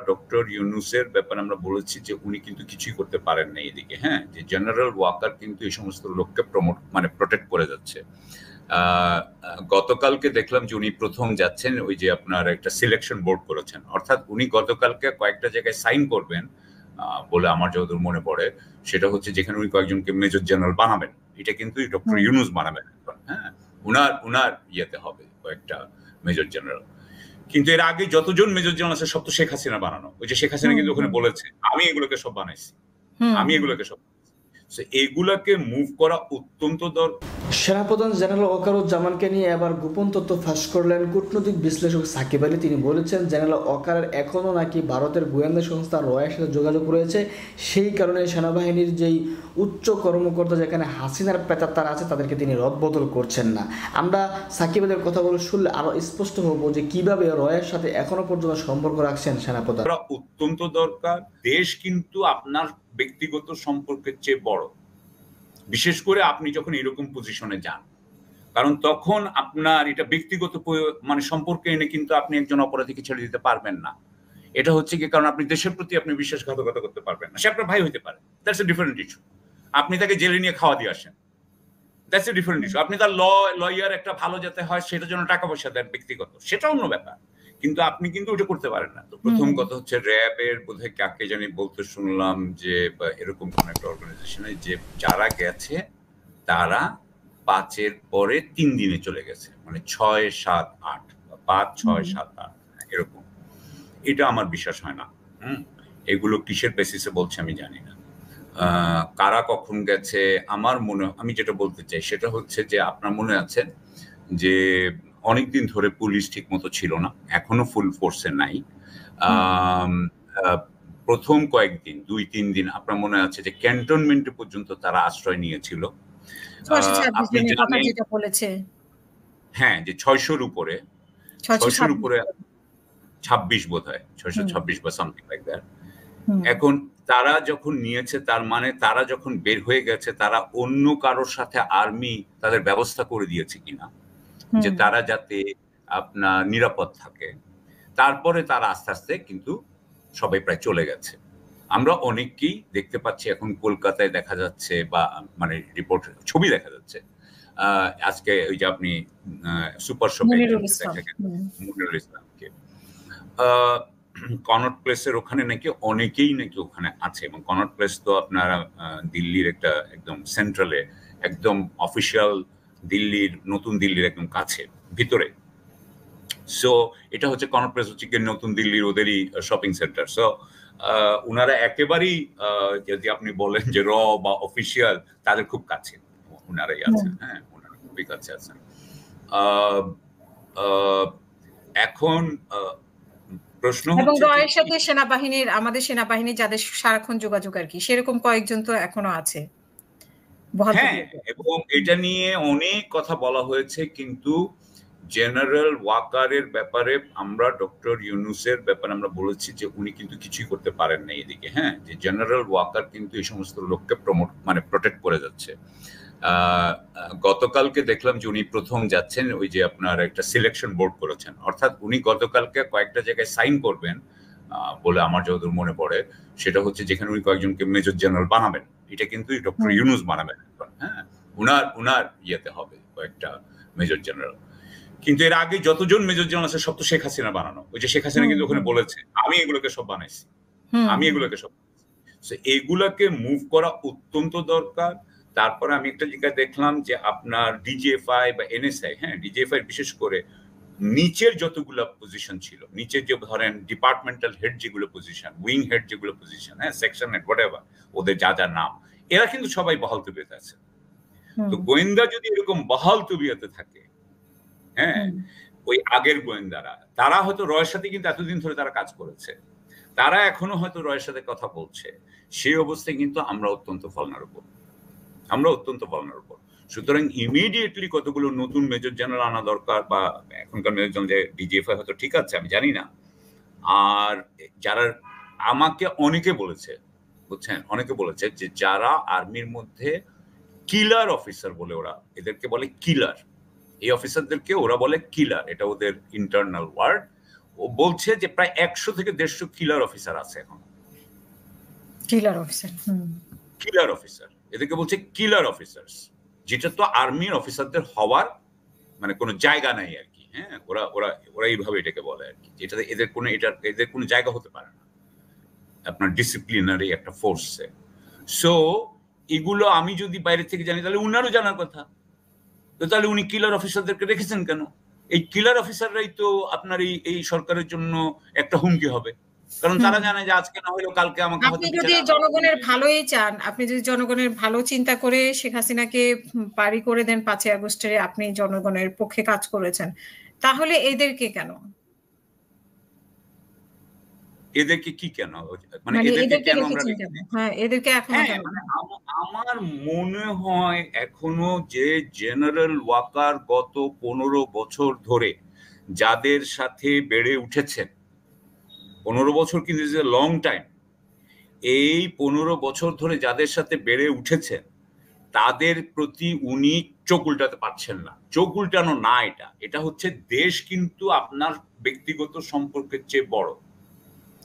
Doctor ইউনূসের ব্যাপারে আমরা বলেছি যে উনি কিন্তু কিছুই করতে পারেন না এদিকে, হ্যাঁ, যে জেনারেল ওয়াকার কিন্তু এই সমস্ত লোককে প্রোটেক্ট করে যাচ্ছে। গতকালকে দেখলাম যে উনি প্রথম যাচ্ছেন, ওই যে আপনার একটা সিলেকশন বোর্ড করেছেন, অর্থাৎ উনি গতকালকে কয়েকটা জায়গায় সাইন করবেন বলে আমার যতদূর মনে পড়ে, সেটা হচ্ছে যেখানে উনি কয়েকজনকে মেজর জেনারেল বানাবেন, এটা কিন্তু ডক্টর ইউনূস বানাবেন, হ্যাঁ, উনার ইয়েতে হবে কয়েকটা মেজর জেনারেল। কিন্তু এর আগে যতজন মেজর জেনারেল আছে সব তো শেখ হাসিনা বানানো। ওই যে শেখ হাসিনা কিন্তু ওখানে বলেছে আমি এগুলোকে সব বানাইছি, আমি এগুলোকে সব, এগুলাকে মুভ করা অত্যন্ত দরকার। সেনাপ্রধান জেনারেল ওয়াকারুজ্জামানকে নিয়ে এবার গোপন তথ্য ফাঁস করলেন কূটনৈতিক বিশ্লেষক সাকিব আলী। তিনি বলেছেন জেনারেল ওয়াকারের এখনও নাকি ভারতের গোয়েন্দা সংস্থা রয়ের সাথে যোগাযোগ রয়েছে, সেই কারণে সেনাবাহিনীর যেই উচ্চ কর্মকর্তা যেখানে হাসিনার পেতাত্তার আছে তাদেরকে তিনি রদবদল করছেন না। আমরা সাকিব আলীর কথাগুলো শুনলে আরো স্পষ্ট হবো যে কিভাবে রয়ের সাথে এখনো পর্যন্ত সম্পর্ক রাখছেন সেনাপ্রধান। অত্যন্ত দরকার। দেশ কিন্তু আপনার ব্যক্তিগত সম্পর্কের চেয়ে বড়, বিশেষ করে আপনি যখন এরকম পজিশনে যান, কারণ তখন আপনার এটা ব্যক্তিগত সম্পর্কে এনে কিন্তু আপনি একজন অপরাধীকে ছেড়ে দিতে পারবেন না। এটা হচ্ছে কি, কারণ আপনি দেশের প্রতি আপনি বিশ্বাসঘাতকতা করতে পারবেন না। সে আপনার ভাই হইতে পারে, দ্যাটস এ ডিফারেন্ট ইস্যু। আপনি তাকে জেলে নিয়ে খাওয়া দিয়ে আসেন, দ্যাটস এ ডিফারেন্ট ইস্যু। আপনি তার লয়ার একটা ভালো যাতে হয় সেটার জন্য টাকা পয়সা দেন ব্যক্তিগত, সেটা অন্য ব্যাপার, কিন্তু আপনি কিন্তু ওটা করতে পারেন না। তো প্রথম কথা হচ্ছে র্যাবের বোধহয় কাকে জানি বলতে শুনলাম যে এরকম কোন একটা অর্গানাইজেশনে যে যারা গেছে তারা 5-এর পরে 3 দিনে চলে গেছে, মানে 6, 7, 8 বা 5, 6, 7, 8 এরকম। এটা আমার বিশ্বাস হয় না। এগুলো কিসের বেসিসে বলছে আমি জানি না, কারা কখন গেছে। আমি যেটা বলতে চাই সেটা হচ্ছে যে আপনার মনে আছে যে অনেকদিন ধরে পুলিশ ঠিক মতো ছিল না, এখনো ফুল ফোর্সে নাই। প্রথম কয়েকদিন 2-3 দিন আপনার মনে আছে যে ক্যান্টনমেন্টে পর্যন্ত তারা আশ্রয় নিয়েছিল। আপনি জানেন যেটা বলেছে, হ্যাঁ, যে 600-র উপরে 26 বোধহয় 626 বা সামথিং লাইক দ্যাট। এখন তারা যখন নিয়েছে তার মানে তারা যখন বের হয়ে গেছে তারা অন্য কারোর সাথে আর্মি তাদের ব্যবস্থা করে দিয়েছে কিনা যে তারা যাতে আপনার নিরাপদ থাকে। তারপরে তারা আস্তে আস্তে কিন্তু সবাই প্রায় চলে গেছে। আমরা অনেককেই দেখতে পাচ্ছি এখন কলকাতায় দেখা যাচ্ছে, বা মানে রিপোর্ট ছবি দেখা যাচ্ছে আজকে ওই যে আপনি সুপার শপে মুনিরুল ইসলামকে কনট প্লেসের ওখানে নাকি অনেকেই নাকি ওখানে আছে, এবং কনট প্লেস তো আপনার দিল্লির একটা একদম সেন্ট্রালে, একদম অফিসিয়াল দিল্লির, নতুন দিল্লির একদম কাছে ভিতরে। সো এটা হচ্ছে কনট প্লেস হচ্ছে কি নতুন দিল্লির ওদেরই শপিং সেন্টার। সো ওনারা একেবারেই যদি আপনি বলেন যে র বা অফিসিয়াল, তাদের খুব কাছে ওনারাই আছেন, হ্যাঁ, ওনারা খুবই কাছে আছেন। এখন প্রশ্ন এবং রয়ের সাথে সেনাবাহিনীর, আমাদের সেনাবাহিনী যাদের সারাক্ষণ যোগাযোগ আর কি, সেরকম কয়েকজন তো এখনো আছে। হ্যাঁ, এবং এটা নিয়ে অনেক কথা বলা হয়েছে, কিন্তু জেনারেল ওয়াকারের ব্যাপারে আমরা ডক্টর ইউনূসের ব্যাপারে আমরা বলেছি যে উনি কিন্তু কিছুই করতে পারেন না এদিকে, হ্যাঁ, যে জেনারেল ওয়াকার কিন্তু এই সমস্ত লোককে প্রোটেক্ট করে যাচ্ছে। গতকালকে দেখলাম যে উনি প্রথম যাচ্ছেন, ওই যে আপনার একটা সিলেকশন বোর্ড করেছেন, অর্থাৎ উনি গতকালকে কয়েকটা জায়গায় সাইন করবেন বলে আমার যতদূর মনে পড়ে, সেটা হচ্ছে যেখানে উনি কয়েকজনকে মেজর জেনারেল বানাবেন, এটা কিন্তু ডক্টর ইউনূস বানাবেন, হ্যাঁ, উনার ইয়েতে হবে কয়েকটা মেজর জেনারেল। কিন্তু এর আগে যতজন মেজর জেনারেল আছে সব তো শেখ হাসিনা বানানো। ওই যে শেখ হাসিনা কিন্তু ওখানে বলেছে আমি এগুলোকে সব বানাইছি, আমি এগুলোকে সব, এগুলাকে মুভ করা অত্যন্ত দরকার। তারপরে আমি একটা জায়গায় দেখলাম যে আপনার ডিজিএফআই বা এনএসআই, হ্যাঁ, ডিজিএফআই বিশেষ করে নিচের যতগুলো পজিশন ছিল, নিচের যে ধরেন ডিপার্টমেন্টাল হেড যেগুলো পজিশন, উইং হেড যেগুলো পজিশন, হ্যাঁ, সেকশন হেড, হোয়াটএভার ওদের যা যা নাম, এরা কিন্তু সবাই বহাল তবিয়তে আছে। তো গোয়েন্দা যদি এরকম বহাল তবিয়তে থাকে, হ্যাঁ, ওই আগের গোয়েন্দারা, তারা হয়তো রয়ের সাথে কিন্তু এতদিন ধরে তারা কাজ করেছে, তারা এখনো হয়তো রয়ের সাথে কথা বলছে, সেই অবস্থায় কিন্তু আমরা অত্যন্ত ভালনারেবল। সুতরাং ইমিডিয়েটলি কতগুলো নতুন মেজর জেনারেল আনা দরকার, বা এখনকার মেজর জেনারেল যে ডিজিএফআই হয়তো ঠিক আছে, আমি জানি না। আর যারা আমাকে অনেকে বলেছে, বুঝছেন, অনেকে বলেছে যে যারা আর্মির মধ্যে কিলার অফিসার বলে, ওরা এদেরকে বলে কিলার, এই অফিসারদেরকে ওরা বলে কিলার, এটা ওদের ইন্টারনাল ওয়ার্ড। বলছে যে প্রায় 100 থেকে 150 কিলার অফিসার আছে এখন। কিলার অফিসার, কিলার অফিসার, এদেরকে বলছে কিলার অফিসার্স, যেটা তো আর্মির অফিসারদের হওয়ার মানে কোনো জায়গা নাই আর কি। হ্যাঁ, ওরা ওরা ওরা এইভাবে এটাকে বলে আর কি, যেটাতে এদের কোনো জায়গা হতে পারে না আপনার ডিসিপ্লিনারি একটা ফোর্সে। সো এগুলো আমি যদি বাইরে থেকে জানি তাহলে উনারও জানার কথা। তো তাহলে উনি কিলার অফিসারদেরকে রেখেছেন কেন? এই কিলার অফিসাররাই তো আপনার এই সরকারের জন্য একটা হুমকি হবে, কারণ তারা জানে যে আজকে না হলেও কালকে আমাকে আপনি যদি জনগণের ভালোই চান, আপনি যদি জনগণের ভালো চিন্তা করে শেখ হাসিনাকে বাড়ি করে দেন 5ই আগস্টে, আপনি জনগণের পক্ষে কাজ করেছেন, তাহলে এদেরকে কেন? এদেরকে কি কেন, মানে এদেরকে কেন আমরা হ্যাঁ, এদেরকে এখন আমার মনে হয় এখনো যে জেনারেল ওয়াকার গত 15 বছর ধরে যাদের সাথে বেড়ে উঠেছেন, 15 বছর কিন্তু ইজ এ লং টাইম, এই 15 বছর ধরে যাদের সাথে বেড়ে উঠেছেন তাদের প্রতি উনি চোখ উল্টাতে পারছেন না। চোখ উল্টানো না, এটা হচ্ছে দেশ কিন্তু আপনার ব্যক্তিগত সম্পর্কের চেয়ে বড়,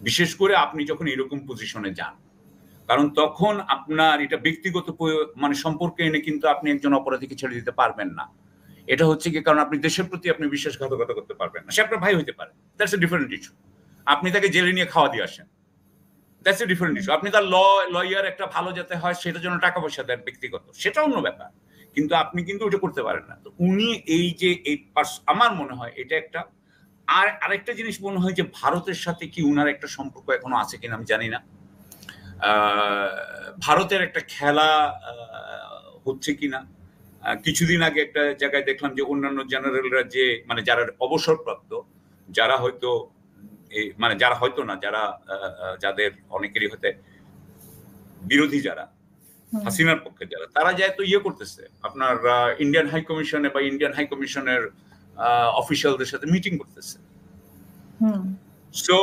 বিশেষ করে আপনি যখন এরকম পজিশনে যান, কারণ তখন আপনার এটা ব্যক্তিগত মানে সম্পর্কে এনে কিন্তু আপনি একজন অপরাধীকে ছেড়ে দিতে পারবেন না। এটা হচ্ছে কি, কারণ আপনি দেশের প্রতি আপনি বিশ্বাসঘাতকতা করতে পারবেন না। সে আপনার ভাই হতে পারে, দ্যাটস এ ডিফারেন্ট ইস্যু। আপনি তাকে জেলে নিয়ে খাওয়া দিয়ে আসেন, দ্যাটস এ ডিফারেন্ট ইস্যু। আপনি তার লয়ার একটা ভালো যাতে হয় সেটার জন্য টাকা পয়সা দেন ব্যক্তিগত, সেটা অন্য ব্যাপার, কিন্তু আপনি কিন্তু ওটা করতে পারেন না। তো উনি এই যে আমার মনে হয় এটা একটা। আর আরেকটা জিনিস মনে হয় যে ভারতের সাথে কি উনার একটা সম্পর্ক এখনো আছে কিনা আমি জানি না। ভারতের একটা খেলা হচ্ছে কিনা। কিছুদিন আগে একটা জায়গায় দেখলাম যে অন্যান্য জেনারেলরা যে মানে যারা অবসরপ্রাপ্ত, যারা হয়তো মানে যারা হয়তো না, যারা যাদের অনেকেরই হতে বিরোধী, যারা হাসিনার পক্ষে যারা, তারা যায় তো ইয়ে করতেছে আপনার ইন্ডিয়ান হাই কমিশনে বা ইন্ডিয়ান হাই কমিশনের অফিসিয়ালদের সাথে মিটিং করতেছে। সো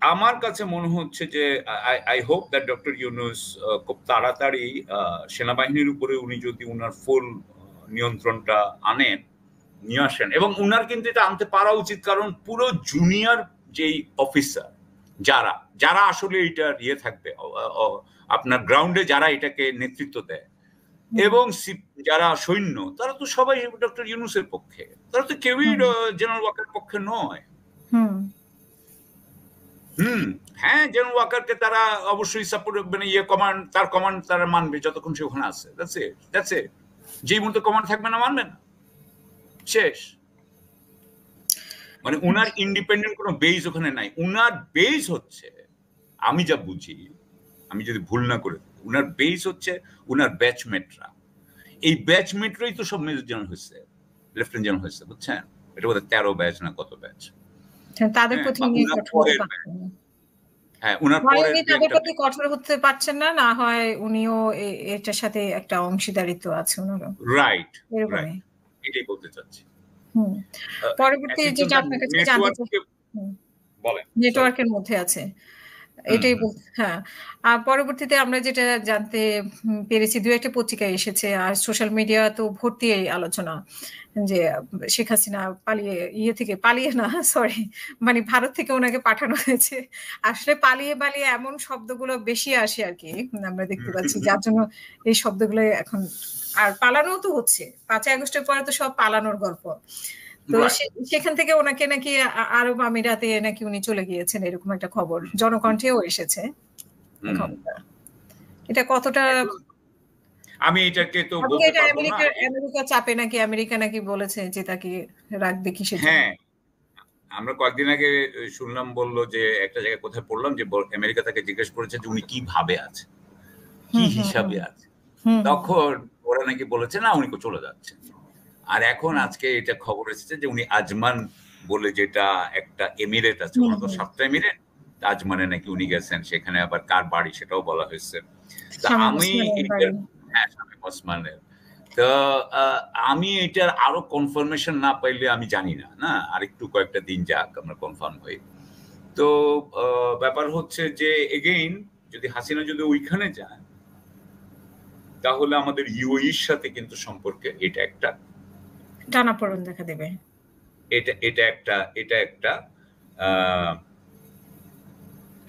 আমার কাছে মনে হচ্ছে যে I hope that doctor Yunus খুব তাড়াতাড়ি সেনাবাহিনীর উপরে উনি যদি উনার ফুল নিয়ন্ত্রণটা নিয়ে আসেন, এবং উনার কিন্তু এটা আনতে পারা উচিত, কারণ পুরো জুনিয়র যেই অফিসার যারা যারা আসলে এটা ইয়ে থাকবে আপনার গ্রাউন্ডে, যারা এটাকে নেতৃত্ব দেয় এবং যারা সৈন্য, তারা তো সবাই ডক্টর ইউনূসের পক্ষে, তারা তো কেউই জেনারেল ওয়াকারের পক্ষে নয়। হ্যাঁ, জেনারেল ওয়াকারকে তারা অবশ্যই সাপোর্ট, মানে তার কমান্ড তারা মানবে যতক্ষণ সে ওখানে আছে। That's it. যেই মুহূর্তে কমান্ড থাকবে না, মানবে না, শেষ। মানে উনার ইন্ডিপেন্ডেন্ট কোনো বেস ওখানে নাই। উনার বেস হচ্ছে, আমি যা বুঝি, আমি যদি ভুল না করে, উনার বেস হচ্ছে উনার ব্যাচমেটরা। এই ব্যাচমেটরাই তো সব মেজর জেনারেল হয়েছে, লেফটেন্যান্ট জেনারেল হয়েছে, বুঝছেন? এটা বোধহয় 13 ব্যাচ না কত ব্যাচ। তাদের প্রতি কঠোর হতে পারছেন না, না হয় উনিও এটার সাথে একটা অংশীদারিত্ব আছে ওনারও। রাইট, এটাই বলতে চাচ্ছি। পরবর্তী যেটা আপনার কাছে জানতে চাই, নেটওয়ার্কের মধ্যে আছে এটাই হ্যাঁ। আর পরবর্তীতে আমরা যেটা জানতে পেরেছি, 2-1টা পত্রিকায় এসেছে, আর সোশ্যাল মিডিয়া তো ভর্তি এই আলোচনা, যে শেখ হাসিনা পালিয়ে না, সরি, মানে ভারত থেকে ওনাকে পাঠানো হয়েছে। আসলে পালিয়ে এমন শব্দগুলো বেশি আসে আর কি, আমরা দেখতে পাচ্ছি, যার জন্য এই শব্দগুলো এখন, আর পালানো তো হচ্ছে। 5ই আগস্টের পরে তো সব পালানোর গল্প। তো সেখান থেকে ওনাকে নাকি আরব আমিরাতে নাকি উনি চলে গিয়েছেন, এরকম একটা খবর জনকণ্ঠেও এসেছে। এটা কতটা, আমি এটাকে তো বলতে পারবো না। আমেরিকা চাপে নাকি, আমেরিকা নাকি বলেছে যে তাকে রাখবে কিসের জন্য। হ্যাঁ, আমরা কয়েকদিন আগে শুনলাম, বললো যে একটা জায়গায় কোথায় পড়লাম যে আমেরিকা তাকে জিজ্ঞেস করেছে যে উনি কিভাবে আছে, কি হিসাবে আছে, তখন ওরা নাকি বলেছে না উনি চলে যাচ্ছে। আর এখন আজকে এটা খবর এসেছে যে উনি আজমান বলে, যেটা একটা এমিরেট আছে, ওনার তো 7টা এমিরেট, আজমানে নাকি উনি গেছেন, সেখানে আবার কার বাড়ি সেটাও বলা হয়েছে। আমি ওসমানের, তো আমি এটার আরো কনফার্মেশন না পাইলে আমি জানি না, আরেকটু কয়েকটা দিন যাক আমরা কনফার্ম হই। তো ব্যাপার হচ্ছে যে এগেইন যদি হাসিনা যদি ওইখানে যায়, তাহলে আমাদের ইউএইর সাথে কিন্তু সম্পর্কে এটা একটা টানাপোড়েন দেখা দেবে। এটা এটা একটা এটা একটা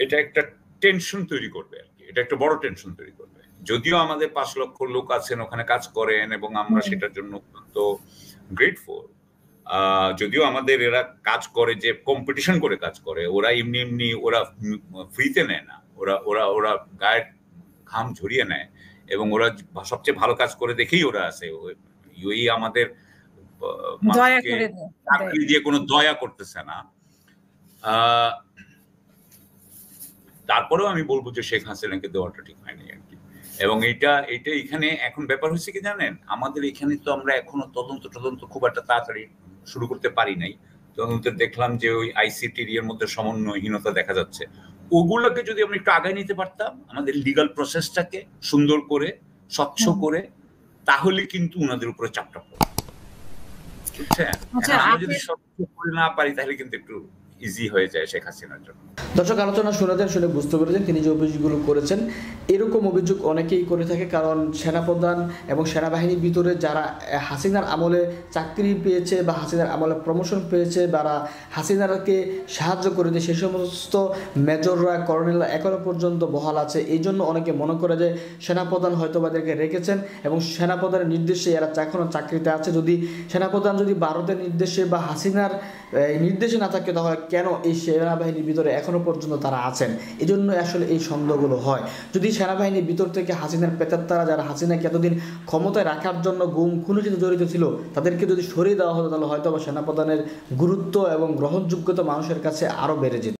এটা একটা টেনশন তৈরি করবে আর কি, এটা একটা বড় টেনশন তৈরি করবে। যদিও আমাদের 5 লক্ষ লোক আছেন ওখানে কাজ করেন এবং আমরা সেটার জন্য অত্যন্ত গ্রেটফুল। যদিও আমাদের এরা কাজ করে যে কম্পিটিশন করে কাজ করে, ওরা এমনি এমনি ওরা ফ্রিতে নেয় না, ওরা ওরা ওরা গায়ের ঘাম ঝরিয়ে নেয় এবং ওরা সবচেয়ে ভালো কাজ করে দেখেই ওরা আছে। ওই আমাদের চাকরি দিয়ে কোনো দয়া করতেছে না। তারপরেও আমি বলবো যে শেখ হাসিনাকে দেওয়াটা ঠিক হয়নি আর কি। এবং এটা এখানে এখন ব্যাপার হচ্ছে কি জানেন, আমাদের এখানে তো আমরা এখনো তদন্ত খুব একটা তাড়াতাড়ি শুরু করতে পারি নাই। তদন্তে দেখলাম যে ওই আইসিটির এর মধ্যে সমন্বয়হীনতা দেখা যাচ্ছে। ওগুলোকে যদি আমরা একটু আগায় নিতে পারতাম, আমাদের লিগাল প্রসেসটাকে সুন্দর করে স্বচ্ছ করে, তাহলে কিন্তু ওনাদের উপরে চাপটা পড়ে, বুঝছেন? আমরা যদি স্বচ্ছ করে না পারি তাহলে কিন্তু একটু ইজি হয়ে যায় শেখ হাসিনার জন্য। দর্শক আলোচনা শুনেছেন, শুনে বুঝতে পেরেছেন তিনি যে অভিযোগগুলো করেছেন, এরকম অভিযোগ অনেকেই করে থাকে। কারণ সেনাপ্রধান এবং সেনাবাহিনীর ভিতরে যারা হাসিনার আমলে চাকরি পেয়েছে বা হাসিনার আমলে প্রমোশন পেয়েছে বা হাসিনাকে সাহায্য করে দিয়ে সেই সমস্ত মেজররা, কর্নেলরা এখনো পর্যন্ত বহাল আছে। এই জন্য অনেকে মনে করে যে সেনাপ্রধান হয়তো তাদেরকে রেখেছেন এবং সেনাপ্রধানের নির্দেশে এরা এখনো চাকরিতে আছে। যদি সেনাপ্রধান যদি ভারতের নির্দেশে বা হাসিনার নির্দেশে না থাকে, তাহলে কেন এই সেনাবাহিনীর ভিতরে এখনো পর্যন্ত তারা আছেন? এই জন্য আসলে এই সন্দেহগুলো হয়। যদি সেনাবাহিনীর ভিতর থেকে হাসিনার পেতাত্তারা, যারা হাসিনাকে এতদিন ক্ষমতায় রাখার জন্য গুম খুনের সাথে জড়িত ছিল, তাদেরকে যদি সরিয়ে দেওয়া হতো, তাহলে হয়তো বা সেনাপ্রধানের গুরুত্ব এবং গ্রহণযোগ্যতা মানুষের কাছে আরও বেড়ে যেত।